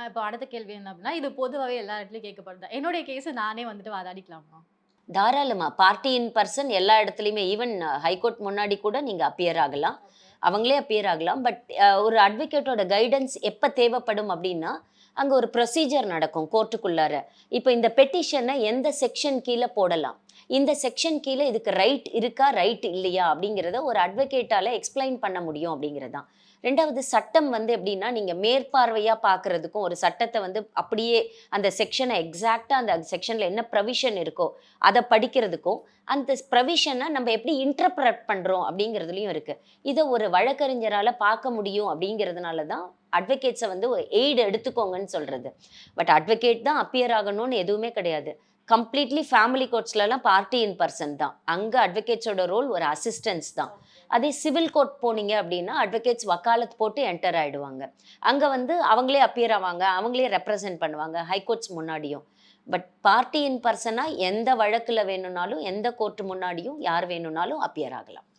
இப்போ அடுத்த கேள்வி என்ன அப்படின்னா, இது பொதுவாவே எல்லா இடத்துலயும் கேட்கப்படுது தான். என்னுடைய கேஸ நானே வந்துட்டு வாதாடிக்கலாமா? தாராளமா. பார்ட்டி இன் பெர்சன் எல்லா இடத்துலயுமே ஈவன் ஹைகோர்ட் முன்னாடி கூட நீங்க அப்பியர் ஆகலாம். ஓகே. அவங்களே அப்பியர் ஆகலாம். பட் ஒரு அட்வொகேட்டோட கைடன்ஸ் எப்ப தேவைப்படும் அப்டின்னா, அங்க ஒரு ப்ரொசீஜர் நடக்கும் கோர்ட்டுக்குள்ளார. இப்ப இந்த பெட்டிஷன எந்த செக்ஷன் கீழ போடலாம்? இந்த செக்ஷன் கீழ இதுக்கு ரைட் இருக்கா? ரைட் இல்லையா? அப்படிங்கிறத ஒரு அட்வொகேட்டால எக்ஸ்ப்ளைன் பண்ண முடியும் அப்படிங்கிறது தான். 2வது சட்டம் வந்து எப்படின்னா, நீங்க மேற்பார்வையா பார்க்கிறதுக்கும், ஒரு சட்டத்த வந்து அப்படியே அந்த செக்ஷன எக்ஸாக்ட்டா அந்த செக்ஷன்ல என்ன ப்ரொவிஷன் இருக்கோ, அத படிக்கிறதுக்கும், அந்த ப்ரொவிஷன நம்ம எப்படி இன்டர்பிரட் பண்றோம் அப்படிங்கிறதுலயும் இருக்கு. இத ஒரு வழக்கறிஞரால பார்க்க முடியும் அப்படிங்கிறதுனால தான் அட்வொகேட்ஸ வந்து ஒரு எய்ட் எடுத்துக்கோங்கன்னு சொல்றது. பட் அட்வொகேட் தான் அப்பியர் ஆகணும்னு எதுவுமே கிடையாது. கம்ப்ளீட்லி ஃபேமிலி கோர்ட்ஸ்லலாம் பார்ட்டி இன் பெர்சன் தான். அங்க அட்வொகேட்ஸோட ரோல் ஒரு அசிஸ்டன்ஸ் தான். அதே சிவில் கோர்ட் போனீங்க அப்டின்னா, அட்வொகேட்ஸ் வக்காலத் போட்டு என்டர் ஆயிடுவாங்க. அங்க வந்து அவங்களே அப்பியர் ஆவாங்க. அவங்களே ரெப்ரசன்ட் பண்ணுவாங்க. ஹைகோர்ட்ஸ் முன்னாடியும். பட் பார்ட்டி இன் பெர்சனா எந்த வழக்குல வேணும்னாலும், எந்த கோர்ட் முன்னாடியும் யார் வேணும்னாலும் அப்பியர் ஆகலாம்.